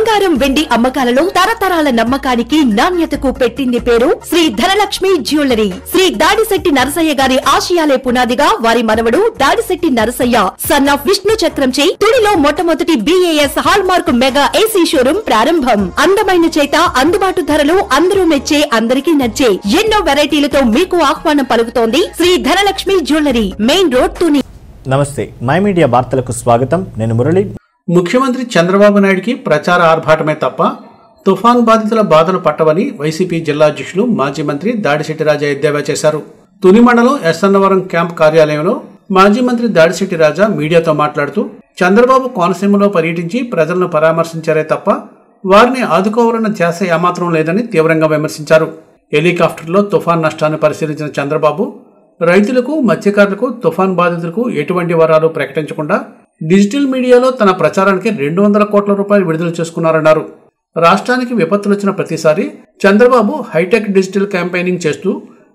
బంగారం వెండి అమ్మకాలలో తరతరాల నమ్మకానికి నాణ్యతకు పెట్టింది పేరు శ్రీ ధనలక్ష్మి జ్యువెలరీ. శ్రీ దాడిశెట్టి నరసయ్య గారి ఆశయాలే పునాదిగా వారి మనవడు దాడిశెట్టి నరసయ్య సన్ ఆఫ్ విష్ణు చక్రంచే తుడిలో మొట్టమొదటి BAS hall mark mega AC showroom ప్రారంభం. అందమైన చేత అందుబాటు ధరలు అందరూ మెచ్చే అందరికీ నచ్చే ఎన్నో వెరైటీలతో మీకు ఆహ్వానం పలుకుతోంది Shri Dhanalakshmi jewellery, main road Tuni. నమస్తే, మై మీడియా వార్తలకు స్వాగతం. నేను మురళి. ముఖ్యమంత్రి చంద్రబాబు నాయుడికి ప్రచార ఆర్భాటమే తప్ప తుఫాన్ బాధితుల బాధలు పట్టవని వైసీపీ జిల్లా అధ్యక్షులు మాజీ మంత్రి దాడిశెట్టి రాజా ఎద్దేవా చేశారు. తుని మండలం ఎస్సన్నవరం క్యాంప్ కార్యాలయంలో మాజీ మంత్రి దాడిశెట్టి రాజా మీడియాతో మాట్లాడుతూ చంద్రబాబు కోనసీమలో పర్యటించి ప్రజలను పరామర్శించారే తప్ప వారిని ఆదుకోవాలన్న ధ్యాస ఏమాత్రం లేదని తీవ్రంగా విమర్శించారు. హెలికాప్టర్లో తుఫాన్ నష్టాన్ని పరిశీలించిన చంద్రబాబు రైతులకు, మత్స్యకారులకు, తుఫాన్ బాధితులకు ఎటువంటి వరాలు ప్రకటించకుండా డిజిటల్ మీడియాలో తన ప్రచారానికి 200 కోట్ల రూపాయలు విడుదల చేసుకున్నారన్నారు. రాష్ట్రానికి విపత్తులు వచ్చిన ప్రతిసారి చంద్రబాబు హైటెక్ డిజిటల్ క్యాంపెయినింగ్ చేస్తూ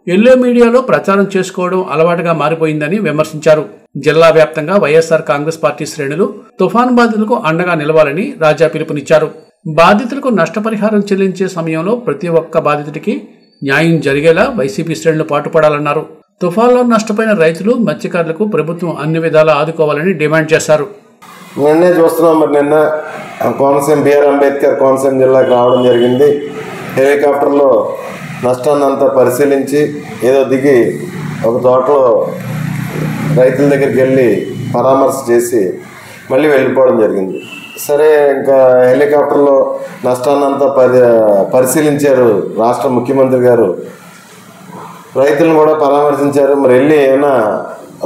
ఎల్లో మీడియాలో ప్రచారం చేసుకోవడం అలవాటుగా మారిపోయిందని విమర్శించారు. జిల్లా వ్యాప్తంగా వైఎస్ఆర్ కాంగ్రెస్ పార్టీ శ్రేణులు తుఫాన్ బాధితులకు అండగా నిలవాలని రాజా పిలుపునిచ్చారు. బాధితులకు నష్టపరిహారం చెల్లించే సమయంలో ప్రతి ఒక్క బాధితుడికి న్యాయం జరిగేలా వైసీపీ శ్రేణులు పాటుపడాలన్నారు. తుఫాన్లో నష్టపోయిన రైతులు, మత్స్యకారులకు ప్రభుత్వం అన్ని విధాలా ఆదుకోవాలని డిమాండ్ చేశారు. నిన్నే చూస్తున్నాం. మరి నిన్న కోనసీమ బిఆర్ అంబేద్కర్ కోనసీమ జిల్లాకి రావడం జరిగింది. హెలికాప్టర్లో నష్టాన్ని అంతా పరిశీలించి ఏదో దిగి ఒక తోటలో రైతుల దగ్గరికి వెళ్ళి పరామర్శ చేసి మళ్ళీ వెళ్ళిపోవడం జరిగింది. సరే, ఇంకా హెలికాప్టర్లో నష్టాన్ని అంతా పరిశీలించారు రాష్ట్ర ముఖ్యమంత్రి గారు. రైతులను కూడా పరామర్శించారు. మరి వెళ్ళి ఏమైనా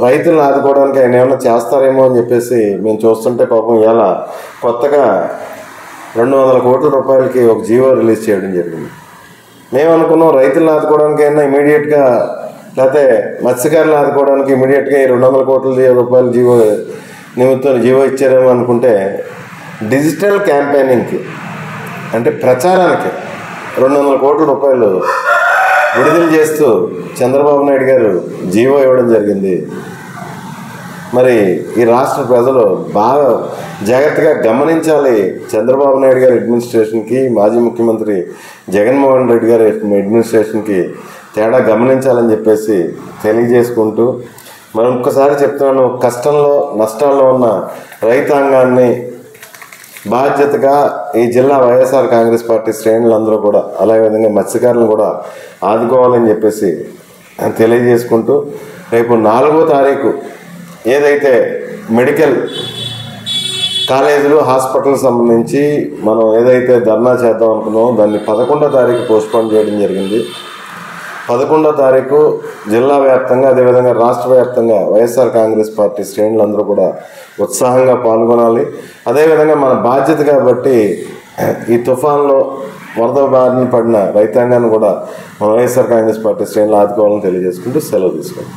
రైతులను ఆదుకోవడానికి ఆయన ఏమైనా చేస్తారేమో అని చెప్పేసి మేము చూస్తుంటే పాపం ఇలా కొత్తగా 200 కోట్ల రూపాయలకి ఒక జీవో రిలీజ్ చేయడం జరిగింది. మేము అనుకున్నాం రైతులను ఆదుకోవడానికి అయినా ఇమీడియట్గా, లేకపోతే మత్స్యకారులను ఆదుకోవడానికి ఇమీడియట్గా 200 కోట్ల రూపాయల నిమిత్తం జీవో ఇచ్చారేమో అనుకుంటే డిజిటల్ క్యాంపెయినింగ్కి అంటే ప్రచారానికి 200 కోట్ల రూపాయలు విడుదల చేస్తూ చంద్రబాబు నాయుడు గారు జీవో ఇవ్వడం జరిగింది. మరి ఈ రాష్ట్ర ప్రజలు బాగా జాగ్రత్తగా గమనించాలి. చంద్రబాబు నాయుడు గారి అడ్మినిస్ట్రేషన్కి, మాజీ ముఖ్యమంత్రి జగన్మోహన్ రెడ్డి గారి అడ్మినిస్ట్రేషన్కి తేడా గమనించాలని చెప్పేసి తెలియజేసుకుంటూ మరి ఒక్కసారి చెప్తున్నాను, కష్టంలో నష్టాల్లో ఉన్న రైతాంగాన్ని బాధ్యతగా ఈ జిల్లా వైఎస్ఆర్ కాంగ్రెస్ పార్టీ శ్రేణులందరూ కూడా, అలాగే విధంగా మత్స్యకారులను కూడా ఆదుకోవాలని చెప్పేసి తెలియజేసుకుంటూ రేపు 4వ తారీఖు ఏదైతే మెడికల్ కాలేజీలు, హాస్పిటల్ సంబంధించి మనం ఏదైతే ధర్నా చేద్దాం అనుకున్నామో దాన్ని 11వ తారీఖు పోస్ట్పోన్ చేయడం జరిగింది. 11వ తారీఖు జిల్లా వ్యాప్తంగా, అదేవిధంగా రాష్ట్ర వ్యాప్తంగా వైఎస్ఆర్ కాంగ్రెస్ పార్టీ శ్రేణులందరూ కూడా ఉత్సాహంగా పాల్గొనాలి. అదేవిధంగా మన బాధ్యత కాబట్టి ఈ తుఫాన్లో వరద బారిన పడిన రైతాంగాన్ని కూడా మన వైఎస్ఆర్ కాంగ్రెస్ పార్టీ శ్రేణులు ఆదుకోవాలని తెలియజేసుకుంటూ సెలవు తీసుకోండి.